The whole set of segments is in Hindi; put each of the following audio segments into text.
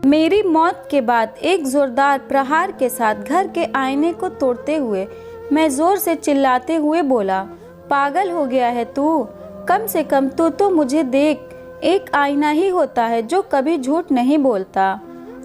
मेरी मौत के बाद एक जोरदार प्रहार के साथ घर के आईने को तोड़ते हुए मैं जोर से चिल्लाते हुए बोला, पागल हो गया है तू? कम से कम तू तो मुझे देख, एक आईना ही होता है जो कभी झूठ नहीं बोलता,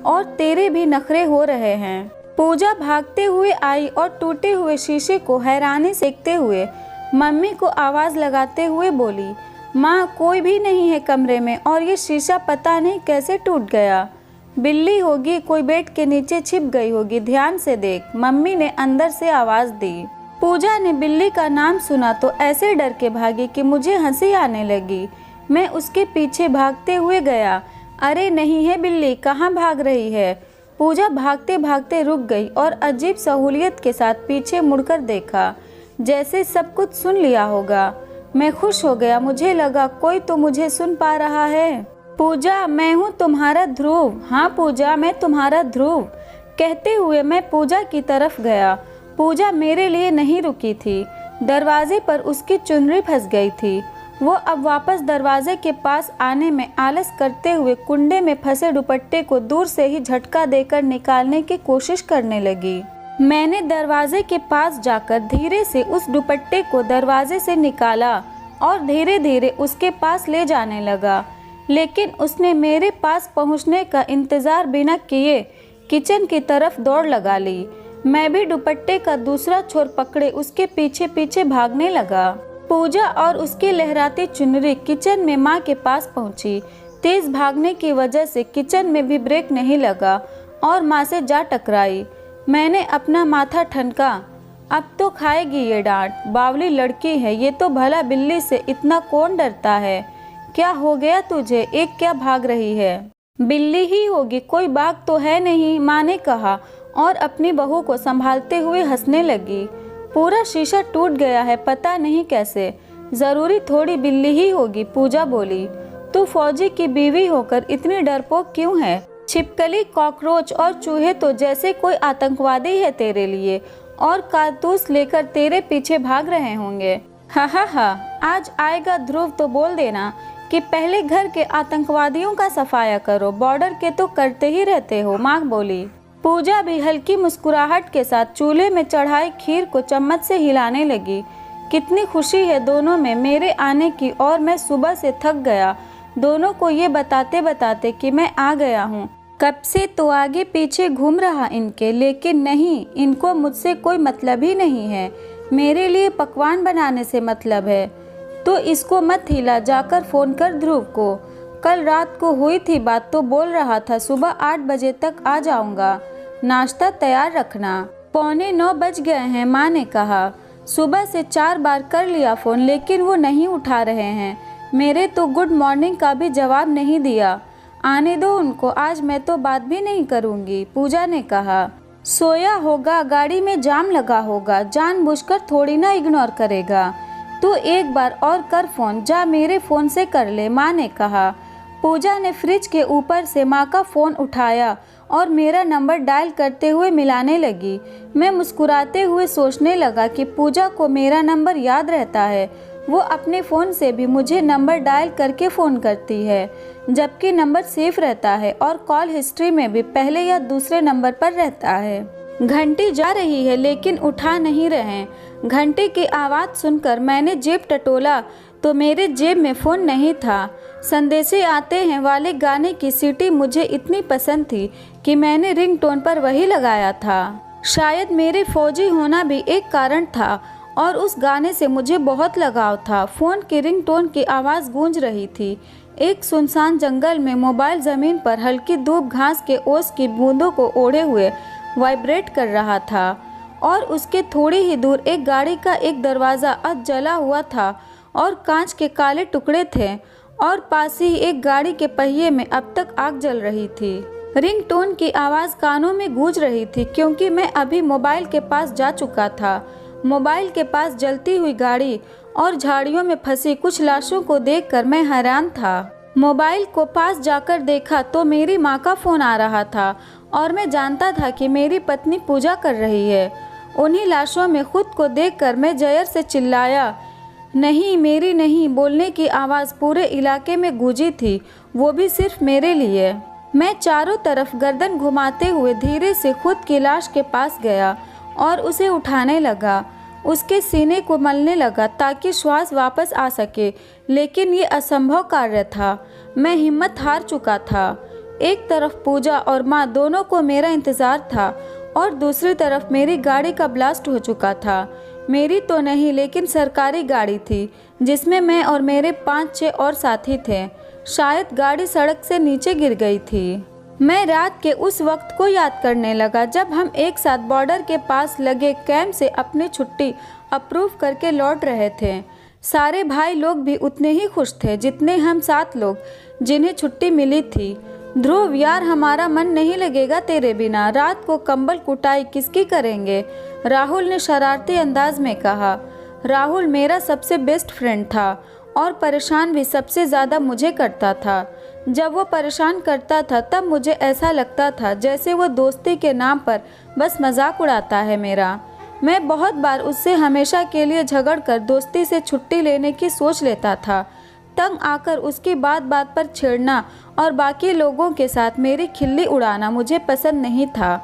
और तेरे भी नखरे हो रहे हैं। पूजा भागते हुए आई और टूटे हुए शीशे को हैरानी से देखते हुए मम्मी को आवाज़ लगाते हुए बोली, माँ कोई भी नहीं है कमरे में और ये शीशा पता नहीं कैसे टूट गया। बिल्ली होगी, कोई बेड के नीचे छिप गई होगी, ध्यान से देख, मम्मी ने अंदर से आवाज़ दी। पूजा ने बिल्ली का नाम सुना तो ऐसे डर के भागी कि मुझे हंसी आने लगी। मैं उसके पीछे भागते हुए गया। अरे नहीं है बिल्ली, कहाँ भाग रही है? पूजा भागते भागते रुक गई और अजीब सहूलियत के साथ पीछे मुड़कर देखा, जैसे सब कुछ सुन लिया होगा। मैं खुश हो गया, मुझे लगा कोई तो मुझे सुन पा रहा है। पूजा, मैं हूँ तुम्हारा ध्रुव। हाँ पूजा, मैं तुम्हारा ध्रुव, कहते हुए मैं पूजा की तरफ गया। पूजा मेरे लिए नहीं रुकी थी। दरवाजे पर उसकी चुनरी फंस गई थी। वो अब वापस दरवाजे के पास आने में आलस करते हुए कुंडे में फंसे दुपट्टे को दूर से ही झटका देकर निकालने की कोशिश करने लगी। मैंने दरवाजे के पास जाकर धीरे से उस दुपट्टे को दरवाजे से निकाला और धीरे धीरे उसके पास ले जाने लगा, लेकिन उसने मेरे पास पहुंचने का इंतज़ार बिना किए किचन की तरफ दौड़ लगा ली। मैं भी दुपट्टे का दूसरा छोर पकड़े उसके पीछे पीछे भागने लगा। पूजा और उसकी लहराती चुनरी किचन में माँ के पास पहुंची। तेज भागने की वजह से किचन में भी ब्रेक नहीं लगा और माँ से जा टकराई। मैंने अपना माथा ठनका, अब तो खाएगी ये डांट, बावली लड़की है ये तो, भला बिल्ली से इतना कौन डरता है? क्या हो गया तुझे? एक क्या भाग रही है? बिल्ली ही होगी, कोई बाघ तो है नहीं, माँ ने कहा और अपनी बहू को संभालते हुए हंसने लगी। पूरा शीशा टूट गया है, पता नहीं कैसे, जरूरी थोड़ी बिल्ली ही होगी, पूजा बोली। तू फौजी की बीवी होकर इतनी डरपोक क्यों है? छिपकली, कॉकरोच और चूहे तो जैसे कोई आतंकवादी है तेरे लिए, और कारतूस लेकर तेरे पीछे भाग रहे होंगे। हा हा हा, आज आएगा ध्रुव तो बोल देना कि पहले घर के आतंकवादियों का सफाया करो, बॉर्डर के तो करते ही रहते हो, माँ बोली। पूजा भी हल्की मुस्कुराहट के साथ चूल्हे में चढ़ाई खीर को चम्मच से हिलाने लगी। कितनी खुशी है दोनों में मेरे आने की, और मैं सुबह से थक गया दोनों को ये बताते बताते कि मैं आ गया हूँ। कब से तो आगे पीछे घूम रहा इनके, लेकिन नहीं, इनको मुझसे कोई मतलब ही नहीं है। मेरे लिए पकवान बनाने से मतलब है। तो इसको मत हिला, जाकर फ़ोन कर ध्रुव को। कल रात को हुई थी बात तो बोल रहा था सुबह 8 बजे तक आ जाऊंगा, नाश्ता तैयार रखना। 8:45 बज गए हैं, माँ ने कहा। सुबह से 4 बार कर लिया फ़ोन लेकिन वो नहीं उठा रहे हैं। मेरे तो गुड मॉर्निंग का भी जवाब नहीं दिया। आने दो उनको, आज मैं तो बात भी नहीं करूँगी, पूजा ने कहा। सोया होगा, गाड़ी में जाम लगा होगा, जानबूझकर थोड़ी ना इग्नोर करेगा। तू एक बार और कर फ़ोन, जा मेरे फ़ोन से कर ले, माँ ने कहा। पूजा ने फ्रिज के ऊपर से माँ का फ़ोन उठाया और मेरा नंबर डायल करते हुए मिलाने लगी। मैं मुस्कुराते हुए सोचने लगा कि पूजा को मेरा नंबर याद रहता है, वो अपने फ़ोन से भी मुझे नंबर डायल करके फ़ोन करती है, जबकि नंबर सेफ रहता है और कॉल हिस्ट्री में भी पहले या दूसरे नंबर पर रहता है। घंटी जा रही है लेकिन उठा नहीं रहे। घंटे की आवाज़ सुनकर मैंने जेब टटोला तो मेरे जेब में फ़ोन नहीं था। संदेशे आते हैं वाले गाने की सीटी मुझे इतनी पसंद थी कि मैंने रिंगटोन पर वही लगाया था। शायद मेरे फौजी होना भी एक कारण था और उस गाने से मुझे बहुत लगाव था। फ़ोन की रिंगटोन की आवाज़ गूंज रही थी। एक सुनसान जंगल में मोबाइल ज़मीन पर हल्की धूप घास के ओस की बूंदों को ओढ़े हुए वाइब्रेट कर रहा था, और उसके थोड़ी ही दूर एक गाड़ी का एक दरवाज़ा अध जला हुआ था और कांच के काले टुकड़े थे, और पास ही एक गाड़ी के पहिए में अब तक आग जल रही थी। रिंगटोन की आवाज़ कानों में गूंज रही थी क्योंकि मैं अभी मोबाइल के पास जा चुका था। मोबाइल के पास जलती हुई गाड़ी और झाड़ियों में फंसी कुछ लाशों को देखकर मैं हैरान था। मोबाइल को पास जाकर देखा तो मेरी माँ का फ़ोन आ रहा था और मैं जानता था कि मेरी पत्नी पूजा कर रही है। उन्हीं लाशों में खुद को देखकर मैं जयर से चिल्लाया, नहीं मेरी नहीं, बोलने की आवाज़ पूरे इलाके में गूंजी थी, वो भी सिर्फ मेरे लिए। मैं चारों तरफ गर्दन घुमाते हुए धीरे से खुद की लाश के पास गया और उसे उठाने लगा। उसके सीने को मलने लगा ताकि श्वास वापस आ सके, लेकिन ये असंभव कार्य था। मैं हिम्मत हार चुका था। एक तरफ पूजा और माँ दोनों को मेरा इंतज़ार था और दूसरी तरफ मेरी गाड़ी का ब्लास्ट हो चुका था। मेरी तो नहीं, लेकिन सरकारी गाड़ी थी जिसमें मैं और मेरे 5-6 और साथी थे। शायद गाड़ी सड़क से नीचे गिर गई थी। मैं रात के उस वक्त को याद करने लगा जब हम एक साथ बॉर्डर के पास लगे कैंप से अपनी छुट्टी अप्रूव करके लौट रहे थे। सारे भाई लोग भी उतने ही खुश थे जितने हम 7 लोग जिन्हें छुट्टी मिली थी। ध्रुव यार, हमारा मन नहीं लगेगा तेरे बिना। रात को कंबल कुटाई किसकी करेंगे? राहुल ने शरारती अंदाज में कहा। राहुल मेरा सबसे बेस्ट फ्रेंड था और परेशान भी सबसे ज़्यादा मुझे करता था। जब वो परेशान करता था तब मुझे ऐसा लगता था जैसे वो दोस्ती के नाम पर बस मजाक उड़ाता है मेरा। मैं बहुत बार उससे हमेशा के लिए झगड़कर दोस्ती से छुट्टी लेने की सोच लेता था। तंग आकर उसकी बात बात पर छेड़ना और बाकी लोगों के साथ मेरी खिल्ली उड़ाना मुझे पसंद नहीं था।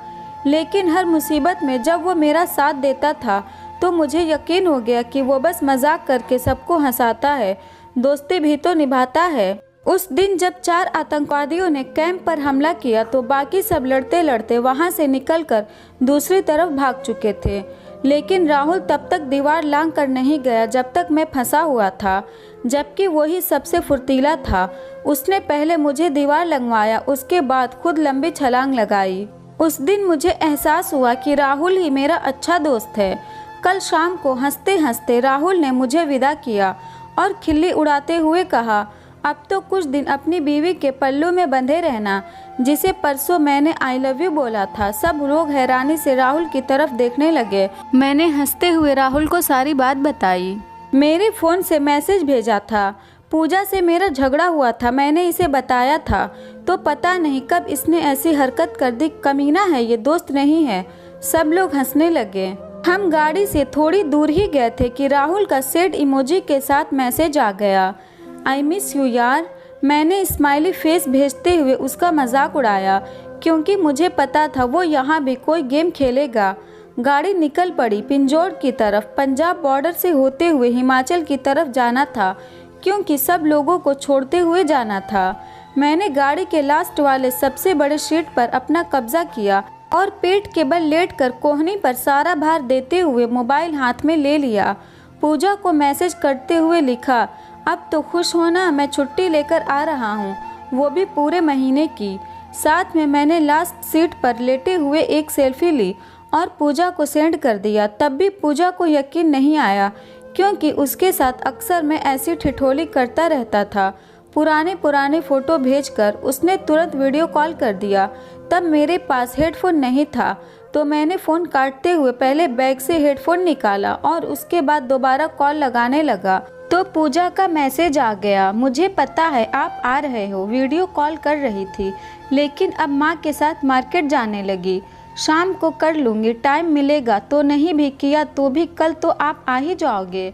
लेकिन हर मुसीबत में जब वो मेरा साथ देता था तो मुझे यकीन हो गया कि वो बस मजाक करके सबको हंसाता है, दोस्ती भी तो निभाता है। उस दिन जब 4 आतंकवादियों ने कैंप पर हमला किया तो बाकी सब लड़ते लड़ते वहां से निकलकर दूसरी तरफ भाग चुके थे, लेकिन राहुल तब तक दीवार लांघ कर नहीं गया जब तक मैं फंसा हुआ था, जबकि वही सबसे फुर्तीला था। उसने पहले मुझे दीवार लंघवाया, उसके बाद खुद लंबी छलांग लगाई। उस दिन मुझे एहसास हुआ कि राहुल ही मेरा अच्छा दोस्त है। कल शाम को हंसते हंसते राहुल ने मुझे विदा किया और खिल्ली उड़ाते हुए कहा, अब तो कुछ दिन अपनी बीवी के पल्लू में बंधे रहना, जिसे परसों मैंने आई लव यू बोला था। सब लोग हैरानी से राहुल की तरफ देखने लगे। मैंने हंसते हुए राहुल को सारी बात बताई। मेरे फ़ोन से मैसेज भेजा था। पूजा से मेरा झगड़ा हुआ था, मैंने इसे बताया था, तो पता नहीं कब इसने ऐसी हरकत कर दी। कमीना है ये, दोस्त नहीं है। सब लोग हंसने लगे। हम गाड़ी से थोड़ी दूर ही गए थे कि राहुल का सैड इमोजी के साथ मैसेज आ गया। आई मिस यू यार। मैंने स्माइली फेस भेजते हुए उसका मजाक उड़ाया क्योंकि मुझे पता था वो यहाँ भी कोई गेम खेलेगा। गाड़ी निकल पड़ी पिंजौर की तरफ। पंजाब बॉर्डर से होते हुए हिमाचल की तरफ जाना था क्योंकि सब लोगों को छोड़ते हुए जाना था। मैंने गाड़ी के लास्ट वाले सबसे बड़े सीट पर अपना कब्जा किया और पेट के बल लेटकर कोहनी पर सारा भार देते हुए मोबाइल हाथ में ले लिया। पूजा को मैसेज करते हुए लिखा, अब तो खुश होना, मैं छुट्टी लेकर आ रहा हूँ, वो भी पूरे महीने की। साथ में मैंने लास्ट सीट पर लेटे हुए एक सेल्फी ली और पूजा को सेंड कर दिया। तब भी पूजा को यकीन नहीं आया क्योंकि उसके साथ अक्सर मैं ऐसी ठिठोली करता रहता था। पुराने फ़ोटो भेजकर उसने तुरंत वीडियो कॉल कर दिया। तब मेरे पास हेडफोन नहीं था तो मैंने फ़ोन काटते हुए पहले बैग से हेडफोन निकाला और उसके बाद दोबारा कॉल लगाने लगा तो पूजा का मैसेज आ गया, मुझे पता है आप आ रहे हो। वीडियो कॉल कर रही थी लेकिन अब माँ के साथ मार्केट जाने लगी। शाम को कर लूँगी, टाइम मिलेगा तो। नहीं भी किया तो भी कल तो आप आ ही जाओगे।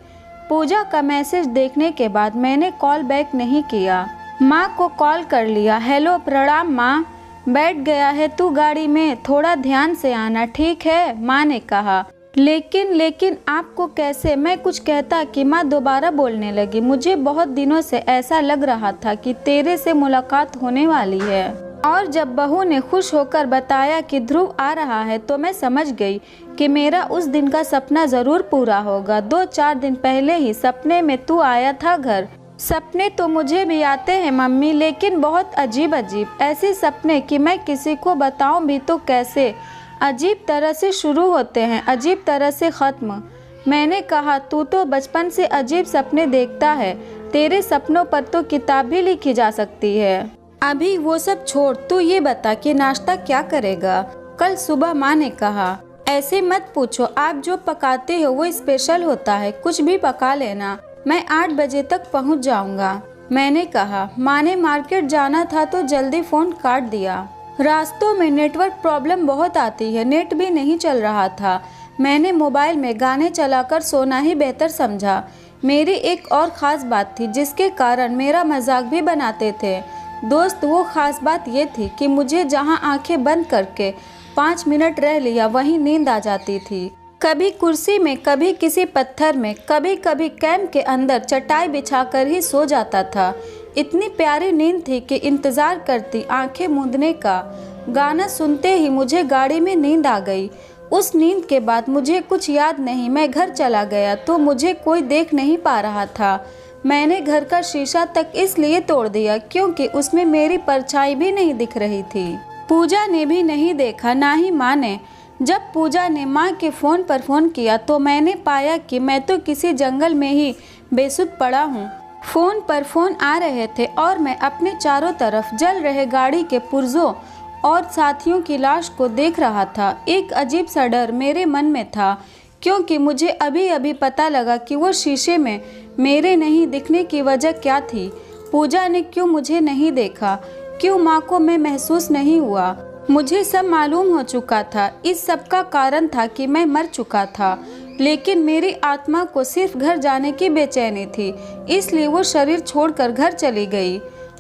पूजा का मैसेज देखने के बाद मैंने कॉल बैक नहीं किया। माँ को कॉल कर लिया। हेलो, प्रणाम माँ। बैठ गया है तू गाड़ी में, थोड़ा ध्यान से आना, ठीक है, माँ ने कहा। लेकिन आपको कैसे? मैं कुछ कहता कि माँ दोबारा बोलने लगी। मुझे बहुत दिनों से ऐसा लग रहा था कि तेरे से मुलाकात होने वाली है, और जब बहू ने खुश होकर बताया कि ध्रुव आ रहा है तो मैं समझ गई कि मेरा उस दिन का सपना ज़रूर पूरा होगा। 2-4 दिन पहले ही सपने में तू आया था घर। सपने तो मुझे भी आते हैं मम्मी, लेकिन बहुत अजीब ऐसे सपने कि मैं किसी को बताऊं भी तो कैसे। अजीब तरह से शुरू होते हैं, अजीब तरह से ख़त्म। मैंने कहा, तू तो बचपन से अजीब सपने देखता है, तेरे सपनों पर तो किताब भी लिखी जा सकती है। अभी वो सब छोड़, तू ये बता कि नाश्ता क्या करेगा? कल सुबह माँ ने कहा। ऐसे मत पूछो, आप जो पकाते हो वो स्पेशल होता है, कुछ भी पका लेना, मैं 8 बजे तक पहुँच जाऊँगा, मैंने कहा। माँ ने मार्केट जाना था तो जल्दी फ़ोन काट दिया। रास्तों में नेटवर्क प्रॉब्लम बहुत आती है, नेट भी नहीं चल रहा था। मैंने मोबाइल में गाने चलाकर सोना ही बेहतर समझा। मेरी एक और ख़ास बात थी जिसके कारण मेरा मजाक भी बनाते थे। दोस्त, वो ख़ास बात ये थी कि मुझे जहाँ आंखें बंद करके 5 मिनट रह लिया वहीं नींद आ जाती थी। कभी कुर्सी में, कभी किसी पत्थर में, कभी कभी कैंप के अंदर चटाई बिछाकर ही सो जाता था। इतनी प्यारी नींद थी कि इंतज़ार करती आंखें मूंदने का। गाना सुनते ही मुझे गाड़ी में नींद आ गई। उस नींद के बाद मुझे कुछ याद नहीं। मैं घर चला गया तो मुझे कोई देख नहीं पा रहा था। मैंने घर का शीशा तक इसलिए तोड़ दिया क्योंकि उसमें मेरी परछाई भी नहीं दिख रही थी। पूजा ने भी नहीं देखा, ना ही माँ ने। जब पूजा ने माँ के फ़ोन पर फ़ोन किया तो मैंने पाया कि मैं तो किसी जंगल में ही बेसुध पड़ा हूँ। फ़ोन पर फ़ोन आ रहे थे और मैं अपने चारों तरफ जल रहे गाड़ी के पुर्जों और साथियों की लाश को देख रहा था। एक अजीब सा डर मेरे मन में था क्योंकि मुझे अभी अभी पता लगा कि वो शीशे में मेरे नहीं दिखने की वजह क्या थी। पूजा ने क्यों मुझे नहीं देखा, क्यों माँ को मैं महसूस नहीं हुआ। मुझे सब मालूम हो चुका था। इस सब का कारण था कि मैं मर चुका था, लेकिन मेरी आत्मा को सिर्फ घर जाने की बेचैनी थी, इसलिए वो शरीर छोड़कर घर चली गई।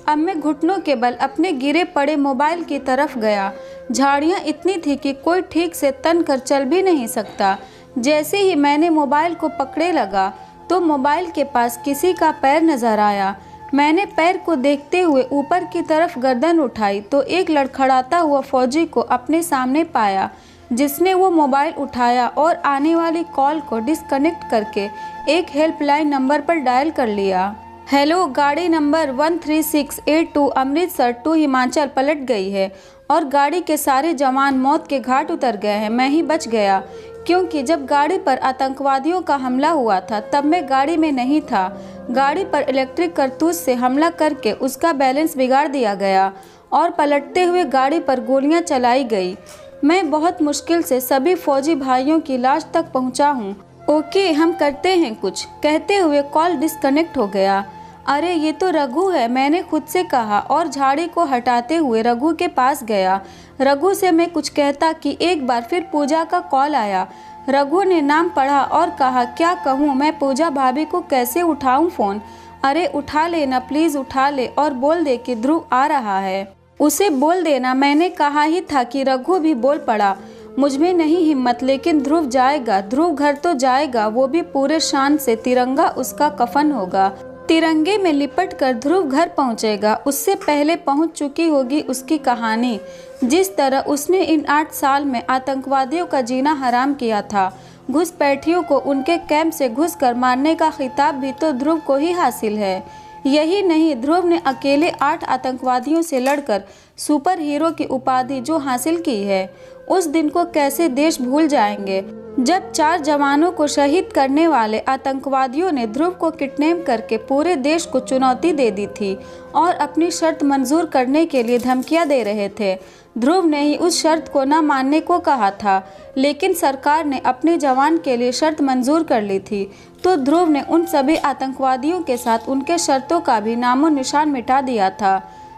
अब मैं घुटनों के बल अपने गिरे पड़े मोबाइल की तरफ गया। झाड़ियाँ इतनी थी कि कोई ठीक से तन कर चल भी नहीं सकता। जैसे ही मैंने मोबाइल को पकड़े लगा तो मोबाइल के पास किसी का पैर नजर आया। मैंने पैर को देखते हुए ऊपर की तरफ गर्दन उठाई तो एक लड़खड़ाता हुआ फौजी को अपने सामने पाया, जिसने वो मोबाइल उठाया और आने वाली कॉल को डिस्कनेक्ट करके एक हेल्पलाइन नंबर पर डायल कर लिया। हेलो, गाड़ी नंबर 13682 अमृतसर टू हिमाचल पलट गई है और गाड़ी के सारे जवान मौत के घाट उतर गए हैं। मैं ही बच गया क्योंकि जब गाड़ी पर आतंकवादियों का हमला हुआ था तब मैं गाड़ी में नहीं था। गाड़ी पर इलेक्ट्रिक कारतूस से हमला करके उसका बैलेंस बिगाड़ दिया गया और पलटते हुए गाड़ी पर गोलियां चलाई गई। मैं बहुत मुश्किल से सभी फौजी भाइयों की लाश तक पहुंचा हूं। ओके, हम करते हैं कुछ, कहते हुए कॉल डिस्कनेक्ट हो गया। अरे ये तो रघु है, मैंने खुद से कहा और झाड़ी को हटाते हुए रघु के पास गया। रघु से मैं कुछ कहता कि एक बार फिर पूजा का कॉल आया। रघु ने नाम पढ़ा और कहा, क्या कहूँ मैं पूजा भाभी को कैसे उठाऊं फ़ोन। अरे उठा लेना प्लीज़, उठा ले और बोल दे कि ध्रुव आ रहा है। उसे बोल देना, मैंने कहा ही था कि रघु भी बोल पड़ा। मुझमें नहीं हिम्मत, लेकिन ध्रुव जाएगा, ध्रुव घर तो जाएगा, वो भी पूरे शान से। तिरंगा उसका कफन होगा, तिरंगे में लिपट कर ध्रुव घर पहुंचेगा। उससे पहले पहुंच चुकी होगी उसकी कहानी। जिस तरह उसने इन 8 साल में आतंकवादियों का जीना हराम किया था। घुसपैठियों को उनके कैंप से घुसकर मारने का खिताब भी तो ध्रुव को ही हासिल है। यही नहीं, ध्रुव ने अकेले 8 आतंकवादियों से लड़कर सुपर हीरो की उपाधि जो हासिल की है, उस दिन को कैसे देश भूल जाएंगे जब 4 जवानों को शहीद करने वाले आतंकवादियों ने ध्रुव को किडनैप करके पूरे देश को चुनौती दे दी थी और अपनी शर्त मंजूर करने के लिए धमकियां दे रहे थे। ध्रुव ने ही उस शर्त को न मानने को कहा था, लेकिन सरकार ने अपने जवान के लिए शर्त मंजूर कर ली थी, तो ध्रुव ने उन सभी आतंकवादियों के साथ उनके शर्तों का भी नामो निशान मिटा दिया था।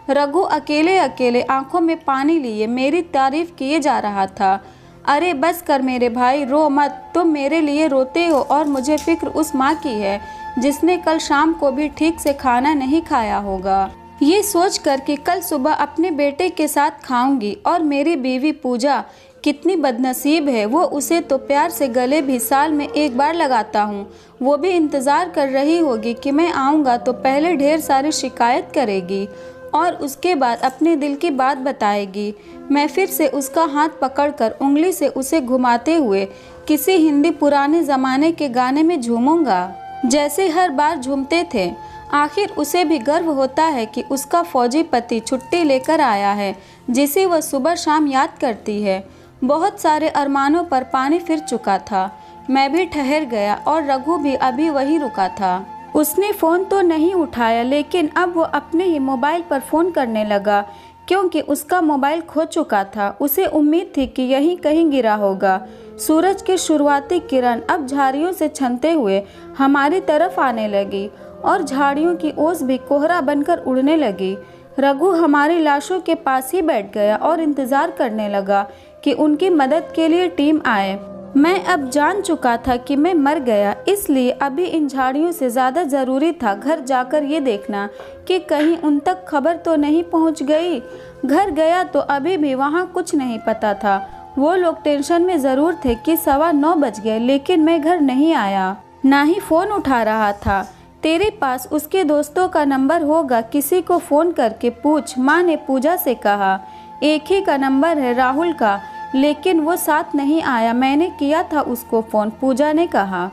रघु अकेले अकेले आंखों में पानी लिए मेरी तारीफ किए जा रहा था। अरे बस कर मेरे भाई, रो मत, तुम मेरे लिए रोते हो और मुझे फिक्र उस माँ की है जिसने कल शाम को भी ठीक से खाना नहीं खाया होगा। ये सोच कर कि कल सुबह अपने बेटे के साथ खाऊंगी। और मेरी बीवी पूजा कितनी बदनसीब है, वो उसे तो प्यार से गले भी साल में एक बार लगाता हूँ। वो भी इंतज़ार कर रही होगी कि मैं आऊँगा तो पहले ढेर सारी शिकायत करेगी और उसके बाद अपने दिल की बात बताएगी। मैं फिर से उसका हाथ पकड़कर उंगली से उसे घुमाते हुए किसी हिंदी पुराने ज़माने के गाने में झूमूंगा, जैसे हर बार झूमते थे। आखिर उसे भी गर्व होता है कि उसका फौजी पति छुट्टी लेकर आया है, जिसे वह सुबह शाम याद करती है। बहुत सारे अरमानों पर पानी फिर चुका था। मैं भी ठहर गया और रघु भी अभी वहीं रुका था। उसने फ़ोन तो नहीं उठाया, लेकिन अब वो अपने ही मोबाइल पर फ़ोन करने लगा क्योंकि उसका मोबाइल खो चुका था। उसे उम्मीद थी कि यहीं कहीं गिरा होगा। सूरज की शुरुआती किरण अब झाड़ियों से छनते हुए हमारी तरफ आने लगी और झाड़ियों की ओस भी कोहरा बनकर उड़ने लगी। रघु हमारी लाशों के पास ही बैठ गया और इंतज़ार करने लगा कि उनकी मदद के लिए टीम आए। मैं अब जान चुका था कि मैं मर गया, इसलिए अभी इन झाड़ियों से ज़्यादा ज़रूरी था घर जाकर ये देखना कि कहीं उन तक खबर तो नहीं पहुंच गई। घर गया तो अभी भी वहां कुछ नहीं पता था। वो लोग टेंशन में ज़रूर थे कि 9:15 बज गए, लेकिन मैं घर नहीं आया, ना ही फ़ोन उठा रहा था। तेरे पास उसके दोस्तों का नंबर होगा, किसी को फ़ोन करके पूछ, माँ ने पूजा से कहा। एक ही का नंबर है, राहुल का, लेकिन वो साथ नहीं आया। मैंने किया था उसको फ़ोन, पूजा ने कहा।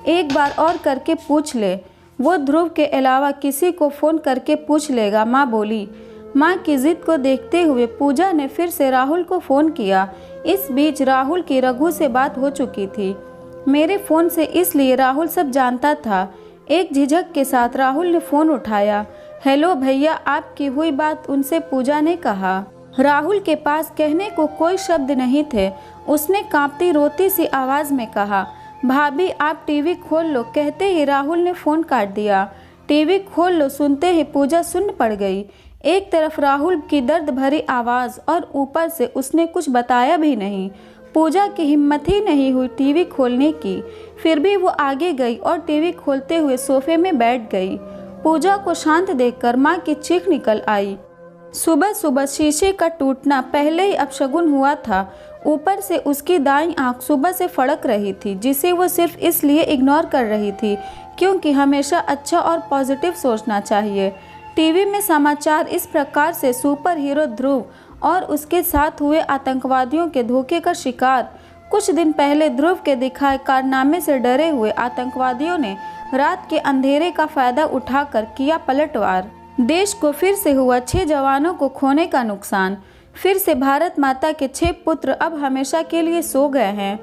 एक बार और करके पूछ ले, वो ध्रुव के अलावा किसी को फ़ोन करके पूछ लेगा, माँ बोली। माँ की ज़िद को देखते हुए पूजा ने फिर से राहुल को फ़ोन किया। इस बीच राहुल की रघु से बात हो चुकी थी, मेरे फ़ोन से, इसलिए राहुल सब जानता था। एक झिझक के साथ राहुल ने फ़ोन उठाया। हेलो भैया, आपकी हुई बात उनसे, पूजा ने कहा। राहुल के पास कहने को कोई शब्द नहीं थे। उसने कांपती रोती सी आवाज़ में कहा, भाभी आप टीवी खोल लो। कहते ही राहुल ने फ़ोन काट दिया। टीवी खोल लो सुनते ही पूजा सुन्न पड़ गई। एक तरफ राहुल की दर्द भरी आवाज़ और ऊपर से उसने कुछ बताया भी नहीं। पूजा की हिम्मत ही नहीं हुई टीवी खोलने की। फिर भी वो आगे गई और टीवी खोलते हुए सोफे में बैठ गई। पूजा को शांत देखकर माँ की चीख निकल आई। सुबह सुबह शीशे का टूटना पहले ही अपशगुन हुआ था। ऊपर से उसकी दाईं आंख सुबह से फड़क रही थी, जिसे वो सिर्फ इसलिए इग्नोर कर रही थी क्योंकि हमेशा अच्छा और पॉजिटिव सोचना चाहिए। टीवी में समाचार इस प्रकार से, सुपर हीरो ध्रुव और उसके साथ हुए आतंकवादियों के धोखे का शिकार। कुछ दिन पहले ध्रुव के दिखाए कारनामे से डरे हुए आतंकवादियों ने रात के अंधेरे का फायदा उठाकर किया पलटवार। देश को फिर से हुआ 6 जवानों को खोने का नुकसान। फिर से भारत माता के 6 पुत्र अब हमेशा के लिए सो गए हैं।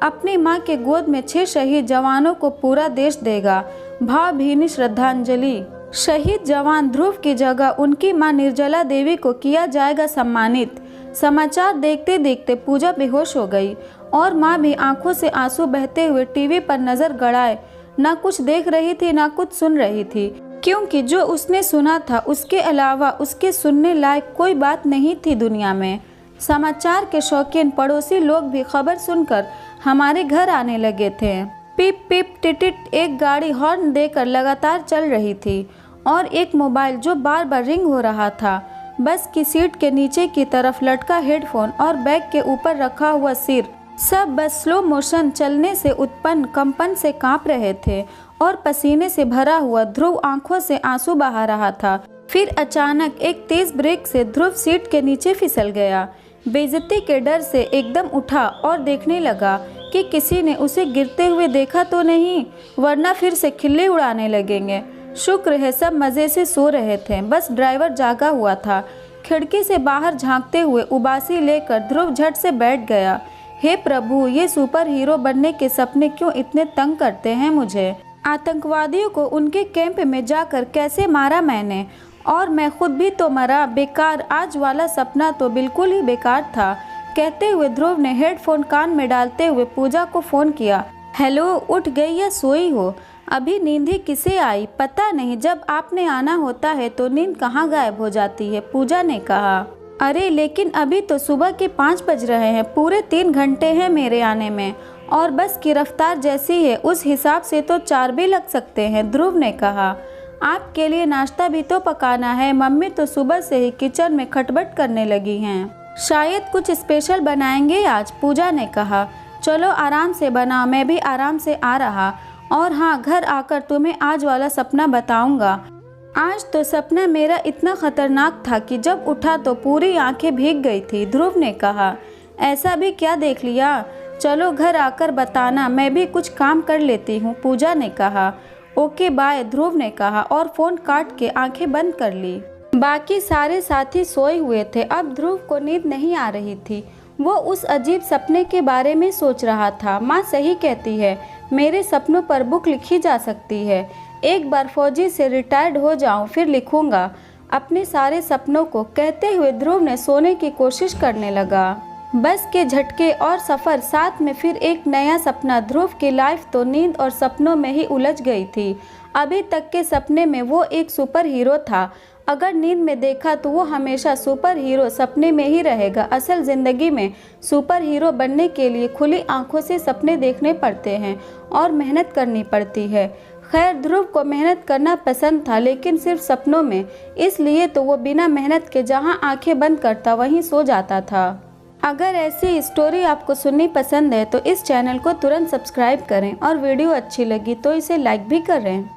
अपनी मां के गोद में 6 शहीद जवानों को पूरा देश देगा भावभीनी श्रद्धांजलि। शहीद जवान ध्रुव की जगह उनकी मां निर्जला देवी को किया जाएगा सम्मानित। समाचार देखते देखते पूजा बेहोश हो गई और मां भी आंखों से आंसू बहते हुए टीवी पर नजर गड़ाए ना कुछ देख रही थी ना कुछ सुन रही थी, क्योंकि जो उसने सुना था उसके अलावा उसके सुनने लायक कोई बात नहीं थी दुनिया में। समाचार के शौकीन पड़ोसी लोग भी खबर सुनकर हमारे घर आने लगे थे। पिप पिप टिटिट एक गाड़ी हॉर्न देकर लगातार चल रही थी और एक मोबाइल जो बार बार रिंग हो रहा था। बस की सीट के नीचे की तरफ लटका हेडफोन और बैग के ऊपर रखा हुआ सिर, सब बस स्लो मोशन चलने से उत्पन्न कंपन से कांप रहे थे और पसीने से भरा हुआ ध्रुव आंखों से आंसू बहा रहा था। फिर अचानक एक तेज ब्रेक से ध्रुव सीट के नीचे फिसल गया। बेइज्जती के डर से एकदम उठा और देखने लगा कि किसी ने उसे गिरते हुए देखा तो नहीं, वरना फिर से खिल्ली उड़ाने लगेंगे। शुक्र है सब मज़े से सो रहे थे, बस ड्राइवर जागा हुआ था। खिड़की से बाहर झांकते हुए उबासी लेकर ध्रुव झट से बैठ गया। हे प्रभु, ये सुपर हीरो बनने के सपने क्यों इतने तंग करते हैं मुझे। आतंकवादियों को उनके कैंप में जाकर कैसे मारा मैंने, और मैं खुद भी तो मरा। बेकार, आज वाला सपना तो बिल्कुल ही बेकार था। कहते हुए ध्रुव ने हेडफोन कान में डालते हुए पूजा को फ़ोन किया। हेलो, उठ गई या सोई हो? अभी नींद ही किसे आई? पता नहीं, जब आपने आना होता है तो नींद कहाँ गायब हो जाती है, पूजा ने कहा। अरे लेकिन अभी तो सुबह के 5 बज रहे हैं, पूरे 3 घंटे हैं मेरे आने में, और बस की रफ्तार जैसी है उस हिसाब से तो 4 भी लग सकते हैं, ध्रुव ने कहा। आपके लिए नाश्ता भी तो पकाना है, मम्मी तो सुबह से ही किचन में खटबट करने लगी हैं। शायद कुछ स्पेशल बनाएंगे आज, पूजा ने कहा। चलो आराम से बनाओ, मैं भी आराम से आ रहा। और हाँ, घर आकर तुम्हें आज वाला सपना बताऊंगा। आज तो सपना मेरा इतना खतरनाक था कि जब उठा तो पूरी आंखें भीग गई थी, ध्रुव ने कहा। ऐसा भी क्या देख लिया? चलो घर आकर बताना, मैं भी कुछ काम कर लेती हूँ, पूजा ने कहा। ओके बाय, ध्रुव ने कहा और फ़ोन काट के आंखें बंद कर ली। बाकी सारे साथी सोए हुए थे। अब ध्रुव को नींद नहीं आ रही थी। वो उस अजीब सपने के बारे में सोच रहा था। माँ सही कहती है, मेरे सपनों पर बुक लिखी जा सकती है। एक बार फौजी से रिटायर्ड हो जाऊं, फिर लिखूंगा अपने सारे सपनों को। कहते हुए ध्रुव ने सोने की कोशिश करने लगा। बस के झटके और सफ़र, साथ में फिर एक नया सपना। ध्रुव की लाइफ तो नींद और सपनों में ही उलझ गई थी। अभी तक के सपने में वो एक सुपर हीरो था, अगर नींद में देखा तो वो हमेशा सुपर हीरो सपने में ही रहेगा। असल ज़िंदगी में सुपर हीरो बनने के लिए खुली आंखों से सपने देखने पड़ते हैं और मेहनत करनी पड़ती है। खैर, ध्रुव को मेहनत करना पसंद था, लेकिन सिर्फ सपनों में। इसलिए तो वो बिना मेहनत के जहां आंखें बंद करता वहीं सो जाता था। अगर ऐसी स्टोरी आपको सुननी पसंद है तो इस चैनल को तुरंत सब्सक्राइब करें और वीडियो अच्छी लगी तो इसे लाइक भी करें।